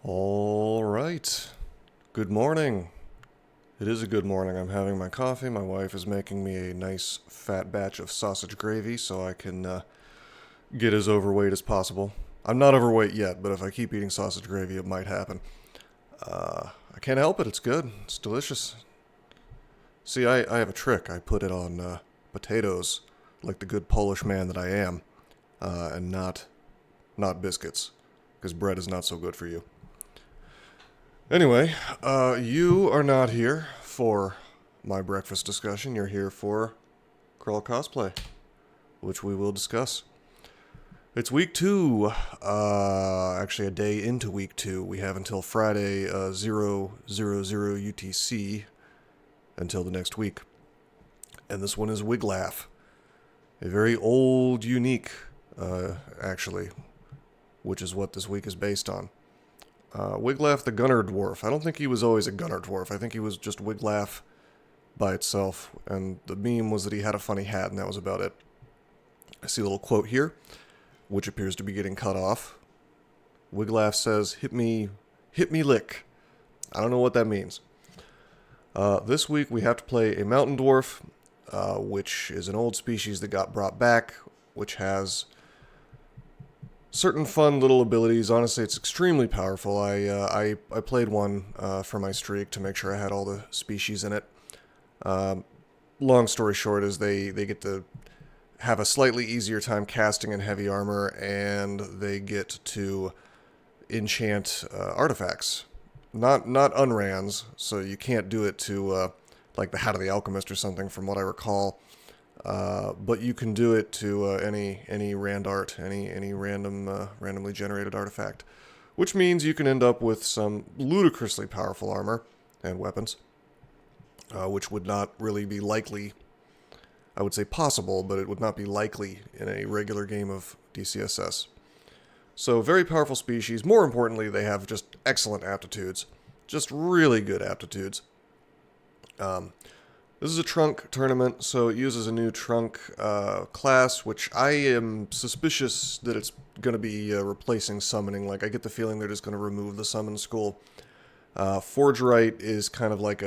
All right. Good morning. It is a good morning. I'm having my coffee. My wife is making me a nice fat batch of sausage gravy so I can get as overweight as possible. I'm not overweight yet, but if I keep eating sausage gravy, it might happen. I can't help it. It's good. It's delicious. See, I have a trick. I put it on potatoes, like the good Polish man that I am, and not biscuits, because bread is not so good for you. Anyway, you are not here for my breakfast discussion. You're here for Crawl Cosplay, which we will discuss. It's week 2. Actually, a day into week 2. We have until Friday, 000 UTC, until the next week. And this one is Wiglaf. A very old, unique, actually, which is what this week is based on. Wiglaf the Gunner Dwarf. I don't think he was always a Gunner Dwarf. I think he was just Wiglaf by itself. And the meme was that he had a funny hat, and that was about it. I see a little quote here, which appears to be getting cut off. Wiglaf says, hit me lick. I don't know what that means. This week we have to play a Mountain Dwarf, which is an old species that got brought back, which has certain fun little abilities. Honestly, it's extremely powerful. I played one for my streak to make sure I had all the species in it. Long story short is they get to have a slightly easier time casting in heavy armor, and they get to enchant artifacts. Not unrans, so you can't do it to like the Hat of the Alchemist or something, from what I recall. But you can do it to any rand art, any randomly generated artifact, which means you can end up with some ludicrously powerful armor and weapons, which would not really be likely. I would say possible, but it would not be likely in a regular game of DCSS. So very powerful species. More importantly, they have just excellent aptitudes, just really good aptitudes. This is a trunk tournament, so it uses a new trunk class, which I am suspicious that it's going to be replacing summoning. Like, I get the feeling they're just going to remove the summon school. Forgewright is kind of like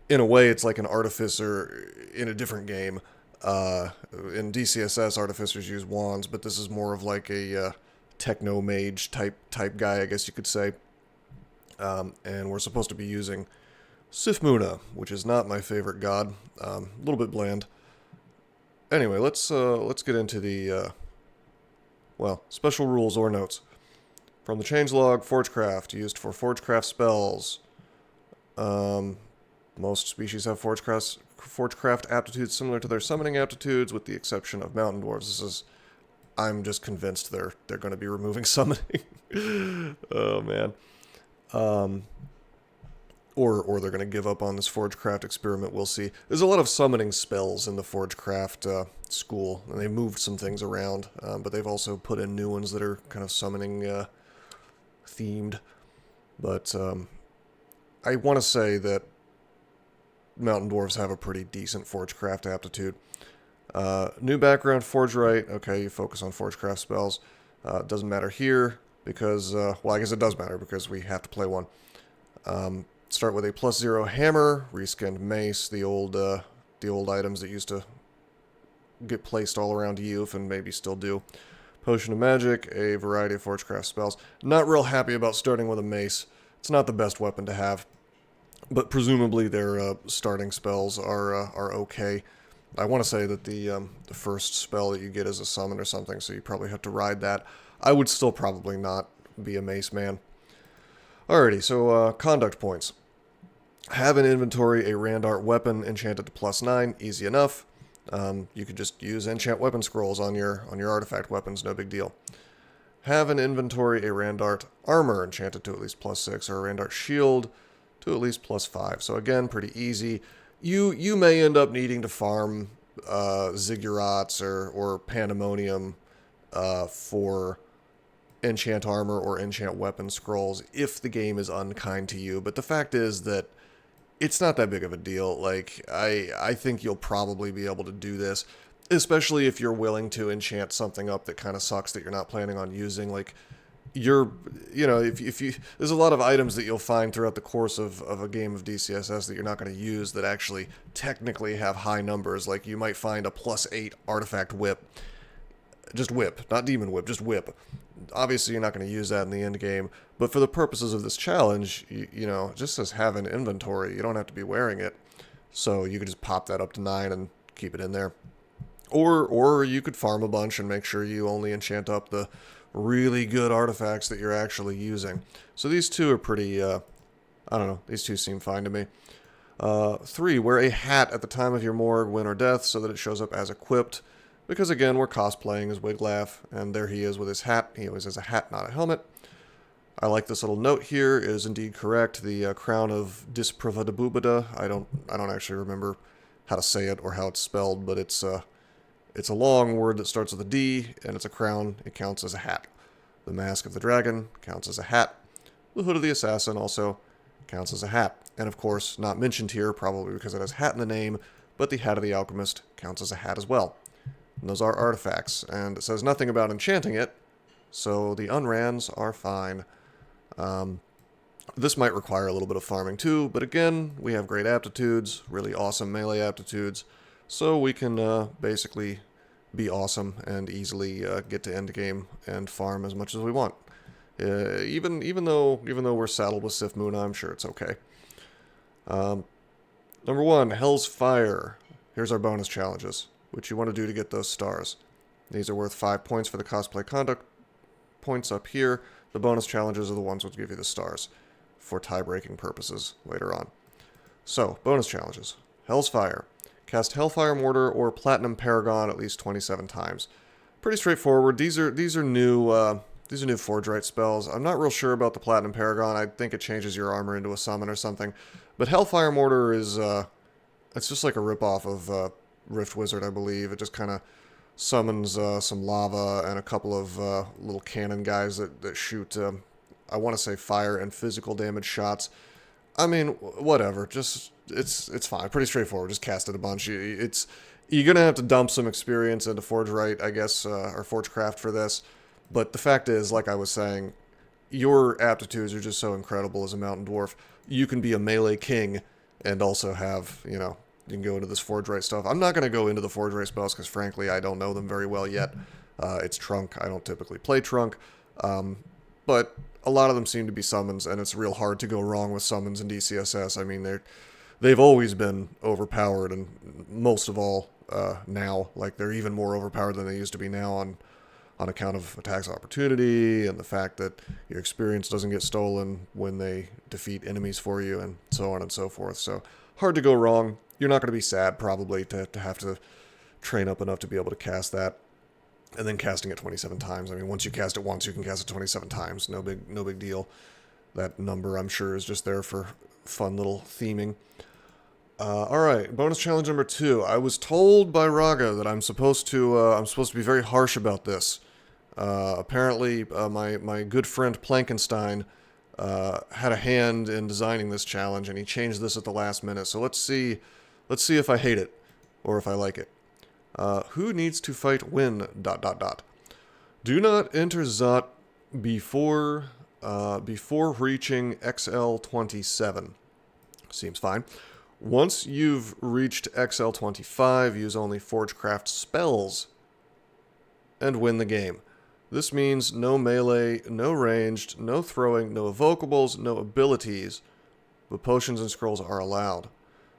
in a way, it's like an artificer in a different game. In DCSS, artificers use wands, but this is more of like a techno mage type guy, I guess you could say. And we're supposed to be using Sifmuna, which is not my favorite god. A little bit bland. Anyway, let's get into the special rules or notes. From the changelog, Forgecraft, used for Forgecraft spells. Most species have Forgecraft aptitudes similar to their summoning aptitudes, with the exception of Mountain Dwarves. I'm just convinced they're going to be removing summoning. Oh man. Or they're going to give up on this Forgecraft experiment, we'll see. There's a lot of summoning spells in the Forgecraft school, and they moved some things around, but they've also put in new ones that are kind of summoning themed. But I want to say that Mountain Dwarves have a pretty decent Forgecraft aptitude. New background, Forgewright. Okay, you focus on Forgecraft spells. Doesn't matter here, because, I guess it does matter, because we have to play one. Start with a +0 hammer, reskinned mace, the old items that used to get placed all around Youth and maybe still do. Potion of magic, a variety of Forgecraft spells. Not real happy about starting with a mace. It's not the best weapon to have, but presumably their starting spells are okay. I want to say that the first spell that you get is a summon or something, so you probably have to ride that. I would still probably not be a mace man. Alrighty, so conduct points. Have in inventory a Randart weapon enchanted to +9, easy enough. You could just use enchant weapon scrolls on your artifact weapons, no big deal. Have in inventory a Randart armor enchanted to at least +6, or a Randart shield to at least +5. So again, pretty easy. You may end up needing to farm ziggurats or pandemonium for enchant armor or enchant weapon scrolls if the game is unkind to you. But the fact is that it's not that big of a deal. Like, I think you'll probably be able to do this, especially if you're willing to enchant something up that kind of sucks that you're not planning on using. Like, you're, you know, if you, there's a lot of items that you'll find throughout the course of a game of DCSS that you're not going to use that actually technically have high numbers. Like you might find a +8 artifact whip. Just whip, not demon whip, just whip. Obviously, you're not going to use that in the end game, but for the purposes of this challenge, you know, just as have an inventory, you don't have to be wearing it. So you could just pop that up to 9 and keep it in there. Or you could farm a bunch and make sure you only enchant up the really good artifacts that you're actually using. So these two are pretty, I don't know, these two seem fine to me. 3, wear a hat at the time of your morgue, win, or death so that it shows up as equipped. Because again, we're cosplaying as Wiglaf, and there he is with his hat. He always has a hat, not a helmet. I like this little note here. It is indeed correct. The crown of Dispravadabubada. I don't actually remember how to say it or how it's spelled, but it's a long word that starts with a D, and it's a crown. It counts as a hat. The mask of the dragon counts as a hat. The hood of the assassin also counts as a hat. And of course, not mentioned here, probably because it has hat in the name, but the hat of the alchemist counts as a hat as well. And those are artifacts, and it says nothing about enchanting it, so the unrans are fine. This might require a little bit of farming too, but again, we have great aptitudes, really awesome melee aptitudes, so we can basically be awesome and easily get to end game and farm as much as we want. Even though we're saddled with Sif Moona, I'm sure it's okay. Number 1, Hell's Fire. Here's our bonus challenges, which you want to do to get those stars. These are worth 5 points for the cosplay conduct points up here. The bonus challenges are the ones which give you the stars for tie-breaking purposes later on. So, bonus challenges. Hell's Fire. Cast Hellfire Mortar or Platinum Paragon at least 27 times. Pretty straightforward. These are new Forgewright spells. I'm not real sure about the Platinum Paragon. I think it changes your armor into a summon or something. But Hellfire Mortar is it's just like a ripoff of Rift Wizard, I believe. It just kind of summons some lava and a couple of little cannon guys that shoot, I want to say fire and physical damage shots. I mean, whatever. Just, it's fine. Pretty straightforward. Just cast it a bunch. You're going to have to dump some experience into Forgewright, I guess, or Forgecraft for this. But the fact is, like I was saying, your aptitudes are just so incredible as a mountain dwarf. You can be a melee king and also have, you know, you can go into this Forgewright stuff. I'm not going to go into the Forgewright spells because, frankly, I don't know them very well yet. It's Trunk. I don't typically play Trunk. But a lot of them seem to be summons, and it's real hard to go wrong with summons in DCSS. I mean, they've always been overpowered, and most of all now. Like, they're even more overpowered than they used to be now on account of attacks of opportunity and the fact that your experience doesn't get stolen when they defeat enemies for you, and so on and so forth. So, hard to go wrong. You're not going to be sad, probably, to have to train up enough to be able to cast that. And then casting it 27 times. I mean, once you cast it once, you can cast it 27 times. No big deal. That number, I'm sure, is just there for fun little theming. Alright, bonus challenge number 2. I was told by Raga that I'm supposed to be very harsh about this. Apparently, my good friend Plankenstein had a hand in designing this challenge, and he changed this at the last minute. So let's see if I hate it, or if I like it. Who needs to fight when... ... Do not enter Zot before reaching XL27. Seems fine. Once you've reached XL25, use only Forgecraft spells and win the game. This means no melee, no ranged, no throwing, no evocables, no abilities, but potions and scrolls are allowed.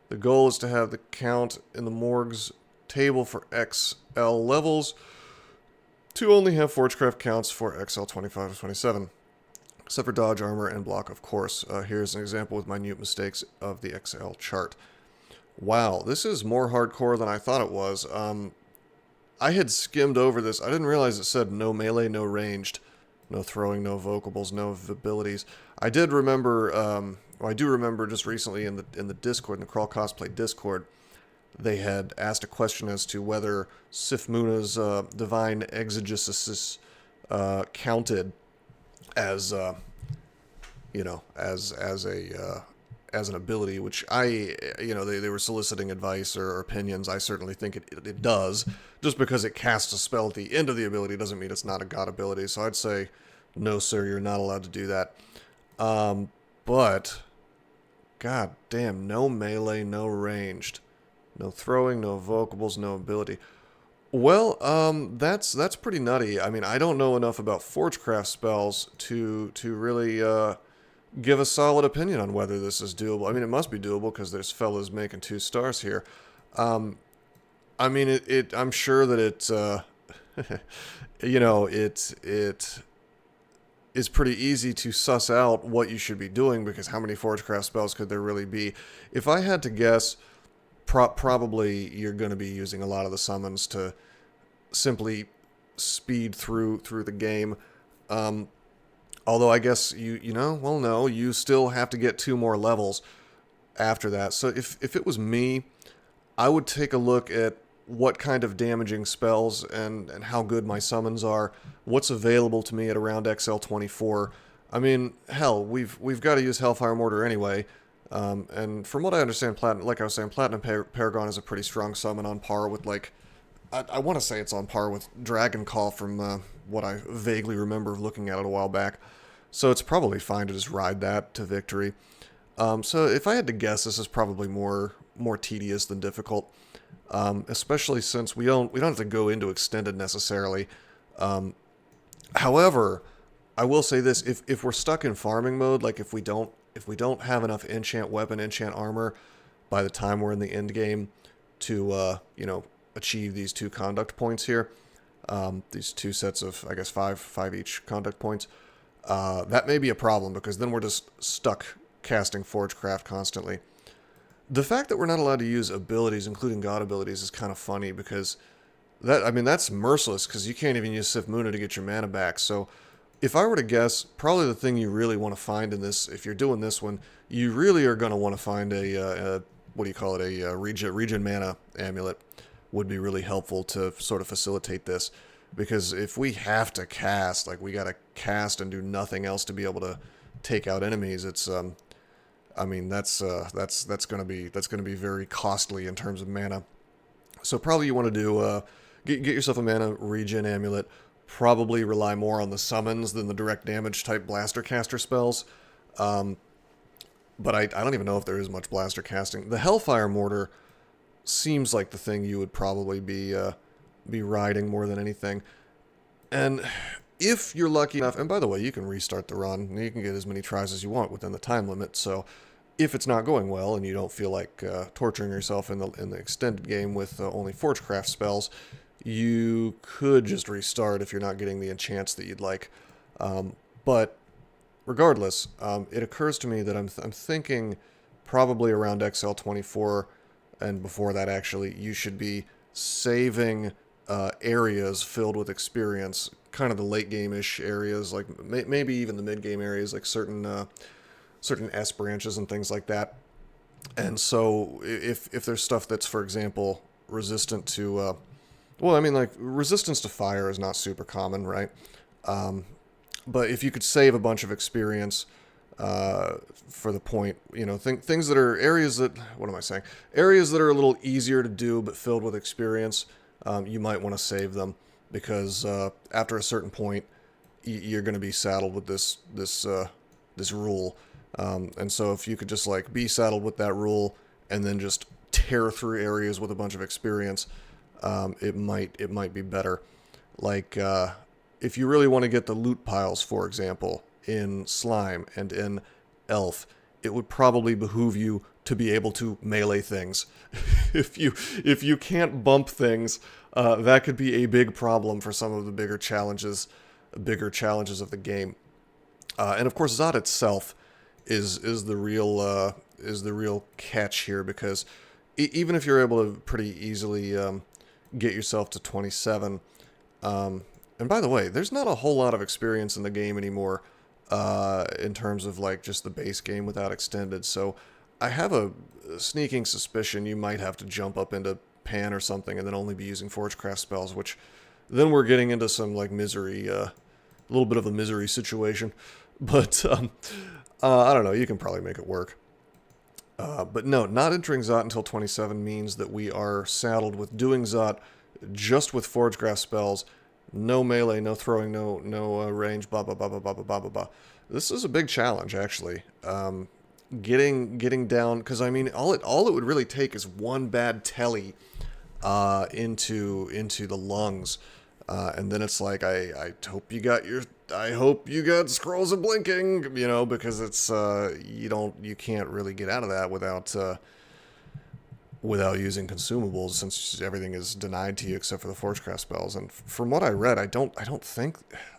The goal is to have the count in the morgue's table for XL levels to only have Forgecraft counts for XL 25 to 27. Except for dodge, armor, and block, of course. Here's an example with minute mistakes of the XL chart. Wow, this is more hardcore than I thought it was. I had skimmed over this. I didn't realize it said no melee, no ranged, no throwing, no vocables, no abilities. I did remember, I do remember just recently in the Discord, in the Crawl Cosplay Discord, they had asked a question as to whether Sif Moona's divine exegesis counted as as an ability, which they were soliciting advice or opinions. I certainly think it does. Just because it casts a spell at the end of the ability doesn't mean it's not a god ability. So I'd say No, sir, you're not allowed to do that. But, god damn, no melee, no ranged. No throwing, no evocables, no ability. Well, that's pretty nutty. I mean, I don't know enough about Forgecraft spells to really give a solid opinion on whether this is doable. I mean, it must be doable because there's fellas making 2 stars here. I mean, I'm sure that it's, you know, it is pretty easy to suss out what you should be doing because how many Forgecraft spells could there really be? If I had to guess, probably you're going to be using a lot of the summons to simply speed through the game. Although I guess you know, well, no, you still have to get 2 more levels after that. So if it was me, I would take a look at what kind of damaging spells and how good my summons are, what's available to me at around XL24. I mean, hell, we've got to use Hellfire Mortar anyway. And from what I understand, like I was saying, Platinum Paragon is a pretty strong summon on par with, like, I want to say it's on par with Dragon Call from what I vaguely remember looking at it a while back. So it's probably fine to just ride that to victory. So if I had to guess, this is probably more tedious than difficult, especially since we don't have to go into extended necessarily. However, I will say this: if we're stuck in farming mode, like if we don't have enough enchant weapon, enchant armor by the time we're in the end game to you know, achieve these 2 conduct points here, these 2 sets of, I guess, five each conduct points, that may be a problem because then we're just stuck casting Forgecraft constantly. The fact that we're not allowed to use abilities, including god abilities, is kind of funny because that's merciless because you can't even use Sif Muna to get your mana back. So if I were to guess, probably the thing you really want to find in this, if you're doing this one, you really are going to want to find a what do you call it, a regen mana amulet would be really helpful to sort of facilitate this. Because if we have to cast, like we got to cast and do nothing else to be able to take out enemies, it's I mean, that's going to be very costly in terms of mana. So probably you want to do get yourself a mana regen amulet. Probably rely more on the summons than the direct damage type blaster caster spells. But I don't even know if there is much blaster casting. The Hellfire Mortar seems like the thing you would probably be riding more than anything. And if you're lucky enough, and by the way, you can restart the run. You can get as many tries as you want within the time limit. So if it's not going well and you don't feel like torturing yourself in the extended game with only Forgecraft spells, you could just restart if you're not getting the enchants that you'd like. But regardless, it occurs to me that I'm thinking probably around XL24 and before that actually, you should be saving areas filled with experience, kind of the late game-ish areas, like maybe even the mid-game areas, like certain S branches and things like that. And so if there's stuff that's, for example, resistant to well, I mean, like, resistance to fire is not super common, right? But if you could save a bunch of experience for the point, you know, things that are areas that, what am I saying? Areas that are a little easier to do but filled with experience, you might want to save them because after a certain point, you're going to be saddled with this rule. And so if you could just, like, be saddled with that rule and then just tear through areas with a bunch of experience, it might be better. Like, if you really want to get the loot piles, for example, in Slime and in Elf, it would probably behoove you to be able to melee things. If you can't bump things, that could be a big problem for some of the bigger challenges of the game. And of course, Zod itself is the real catch here because even if you're able to pretty easily get yourself to 27. And by the way, there's not a whole lot of experience in the game anymore in terms of like just the base game without extended. So I have a sneaking suspicion you might have to jump up into Pan or something and then only be using Forgecraft spells, which then we're getting into some like misery, a little bit of a misery situation. But I don't know, you can probably make it work. But no, not entering Zot until 27 means that we are saddled with doing Zot just with Forgecraft spells, No melee, no throwing, no range, blah, blah, blah, blah, blah, blah, blah, blah, blah. This is a big challenge, actually. Getting down, because I mean, all it would really take is one bad telly into the lungs, and then it's like I hope you got scrolls of blinking, you know, because it's you can't really get out of that without using consumables, since everything is denied to you except for the Forgecraft spells. And from what I read, I don't think,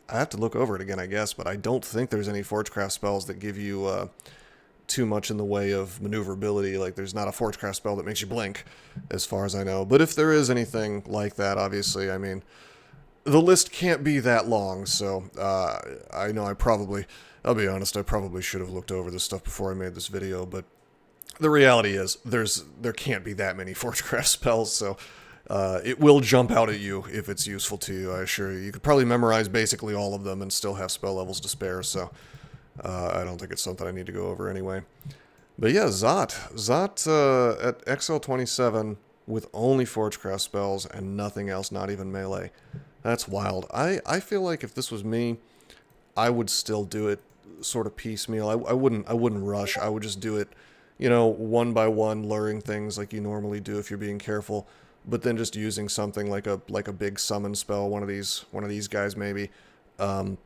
I have to look over it again, I guess, but I don't think there's any Forgecraft spells that give you too much in the way of maneuverability. Like, there's not a Forgecraft spell that makes you blink, as far as I know. But if there is anything like that, obviously, I mean, the list can't be that long, so I know I'll be honest, I probably should have looked over this stuff before I made this video, but the reality is there can't be that many Forgecraft spells, so it will jump out at you if it's useful to you, I assure you. You could probably memorize basically all of them and still have spell levels to spare, so I don't think it's something I need to go over anyway. But yeah, Zot at XL27 with only Forgecraft spells and nothing else, not even melee. That's wild. I feel like if this was me, I would still do it sort of piecemeal. I wouldn't rush. I would just do it, you know, one by one, luring things like you normally do if you're being careful, but then just using something like a big summon spell, one of these guys maybe, to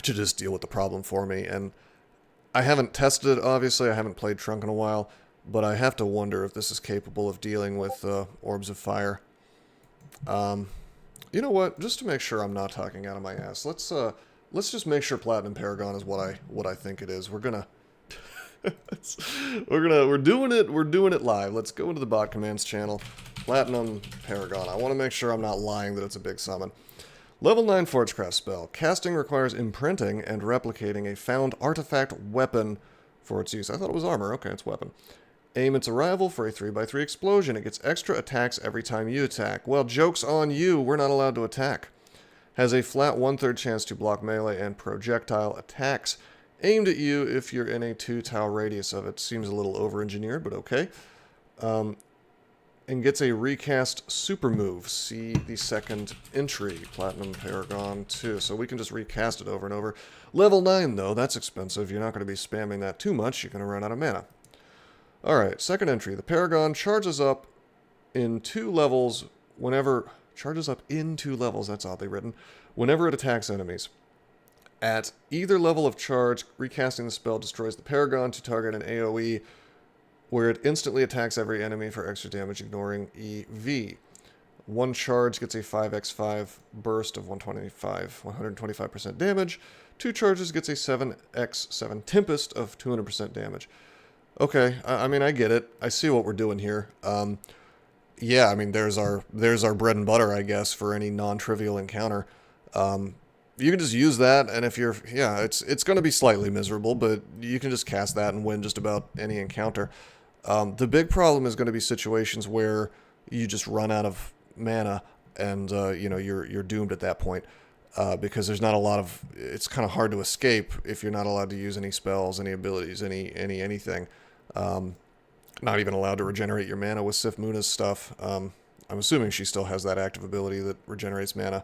just deal with the problem for me. And I haven't tested it, obviously. I haven't played Trunk in a while, but I have to wonder if this is capable of dealing with orbs of fire. You know what? Just to make sure I'm not talking out of my ass, let's just make sure Platinum Paragon is what I think it is. We're doing it live. Let's go into the bot commands channel. Platinum Paragon. I want to make sure I'm not lying that it's a big summon. Level 9 Forgecraft spell. Casting requires imprinting and replicating a found artifact weapon for its use. I thought it was armor. Okay, it's weapon. Aim its arrival for a 3x3 explosion. It gets extra attacks every time you attack. Well, joke's on you. We're not allowed to attack. Has a flat 1/3 chance to block melee and projectile attacks aimed at you if you're in a 2-tile radius of it. Seems a little over-engineered, but okay. And gets a recast super move. See the second entry, Platinum Paragon 2. So we can just recast it over and over. Level 9, though, that's expensive. You're not going to be spamming that too much. You're going to run out of mana. Alright, second entry. The Paragon charges up in 2 levels whenever... Charges up in 2 levels, that's oddly written. Whenever it attacks enemies. At either level of charge, recasting the spell destroys the Paragon to target an AoE, where it instantly attacks every enemy for extra damage, ignoring EV. 1 charge gets a 5x5 burst of 125% damage. 2 charges gets a 7x7 Tempest of 200% damage. Okay, I mean, I get it. I see what we're doing here. Yeah, I mean, there's our bread and butter, I guess, for any non-trivial encounter. You can just use that, and if you're... Yeah, it's going to be slightly miserable, but you can just cast that and win just about any encounter. The big problem is going to be situations where you just run out of mana, and, you know, you're doomed at that point. Because there's not a lot of... It's kind of hard to escape if you're not allowed to use any spells, any abilities, anything. Not even allowed to regenerate your mana with Sif Muna's stuff. I'm assuming she still has that active ability that regenerates mana.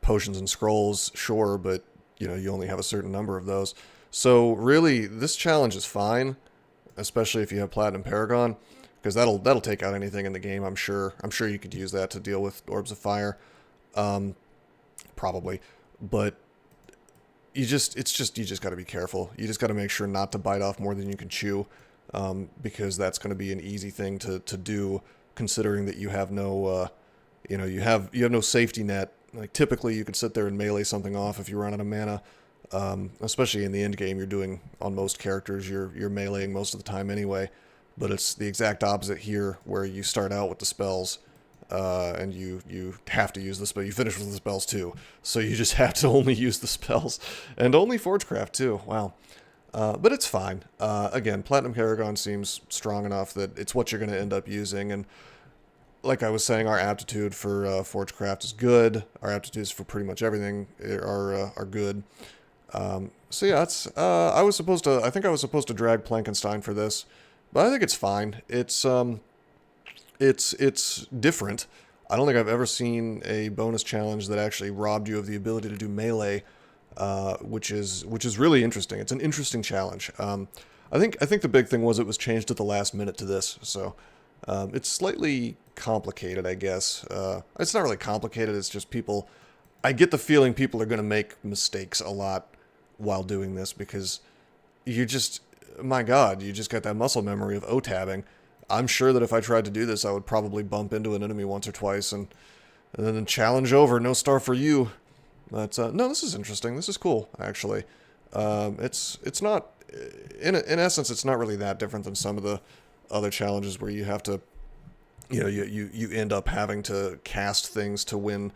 Potions and scrolls, sure, but you know, you only have a certain number of those. So really, this challenge is fine, especially if you have Platinum Paragon, because that'll take out anything in the game. I'm sure you could use that to deal with orbs of fire, probably. But you just got to be careful. You just got to make sure not to bite off more than you can chew, because that's going to be an easy thing to do, considering that you have no, you know, you have no safety net. Like, typically you could sit there and melee something off if you run out of mana, especially in the end game. You're doing, on most characters, you're meleeing most of the time anyway, but it's the exact opposite here, where you start out with the spells, and you have to use the spell. You finish with the spells too, so you just have to only use the spells, and only Forgecraft too. Wow. But it's fine. Again, Platinum Paragon seems strong enough that it's what you're going to end up using, and like I was saying, our aptitude for Forgecraft is good. Our aptitudes for pretty much everything are good. So yeah, it's I think I was supposed to drag Plankenstein for this, but I think it's fine. It's different. I don't think I've ever seen a bonus challenge that actually robbed you of the ability to do melee, which is really interesting. It's an interesting challenge. I think the big thing was it was changed at the last minute to this, so it's slightly complicated, I guess. It's not really complicated. It's just people. I get the feeling people are going to make mistakes a lot while doing this because you just, my God, you just got that muscle memory of O-tabbing. I'm sure that if I tried to do this, I would probably bump into an enemy once or twice, and then the challenge over, no star for you. But no, this is interesting. This is cool, actually. It's not, in essence, it's not really that different than some of the other challenges where you have to, you end up having to cast things to win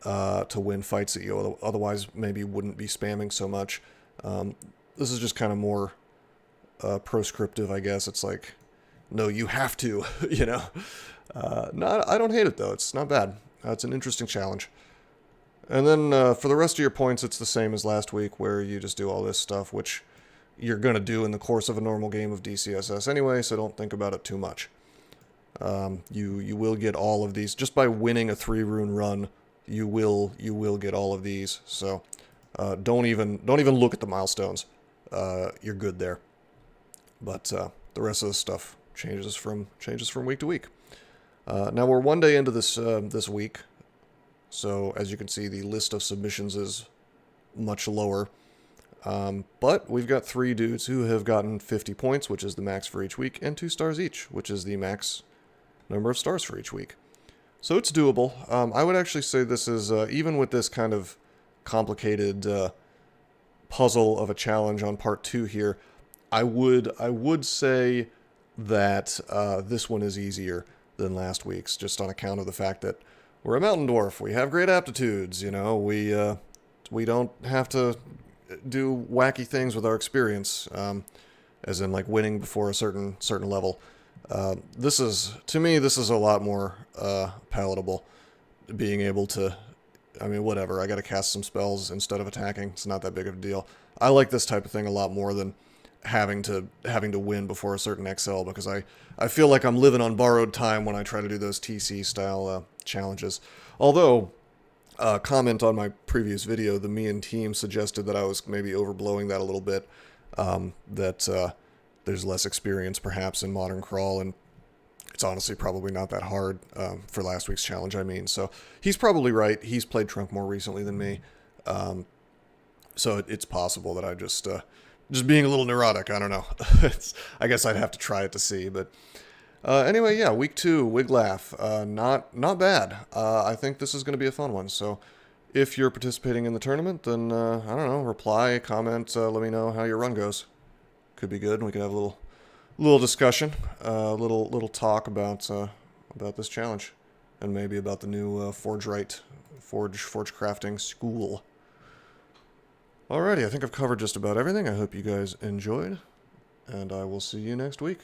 fights that you otherwise maybe wouldn't be spamming so much. This is just kind of more proscriptive, I guess. It's like, no, you have to, No, I don't hate it, though. It's not bad. It's an interesting challenge. And then for the rest of your points, it's the same as last week, where you just do all this stuff, which you're going to do in the course of a normal game of DCSS anyway, so don't think about it too much. You will get all of these. Just by winning a 3-rune run, you will get all of these. So don't even look at the milestones. You're good there. But the rest of the stuff changes from week to week. Now we're 1 day into this week, so as you can see, the list of submissions is much lower. But we've got 3 dudes who have gotten 50 points, which is the max for each week, and 2 stars each, which is the max number of stars for each week. So it's doable. I would actually say this is, even with this kind of complicated puzzle of a challenge on part 2 here, I would say that this one is easier than last week's, just on account of the fact that we're a mountain dwarf. We have great aptitudes, we don't have to do wacky things with our experience, as in like winning before a certain level. To me, this is a lot more palatable. Being able to, whatever, I gotta cast some spells instead of attacking. It's not that big of a deal. I like this type of thing a lot more than having to win before a certain XL, because I feel like I'm living on borrowed time when I try to do those TC style challenges. Although, comment on my previous video, the me and team suggested that I was maybe overblowing that a little bit, that there's less experience perhaps in modern crawl, and it's honestly probably not that hard for last week's challenge, so he's probably right. He's played Trunk more recently than me, so it's possible that I just being a little neurotic, I don't know. I guess I'd have to try it to see, but anyway, yeah, week 2, Wiglaf, not bad. I think this is going to be a fun one, so if you're participating in the tournament, then, I don't know, reply, comment, let me know how your run goes. Could be good, and we could have a little discussion, little talk about this challenge, and maybe about the new Forgewright, Forge crafting school. Alrighty, I think I've covered just about everything. I hope you guys enjoyed, and I will see you next week.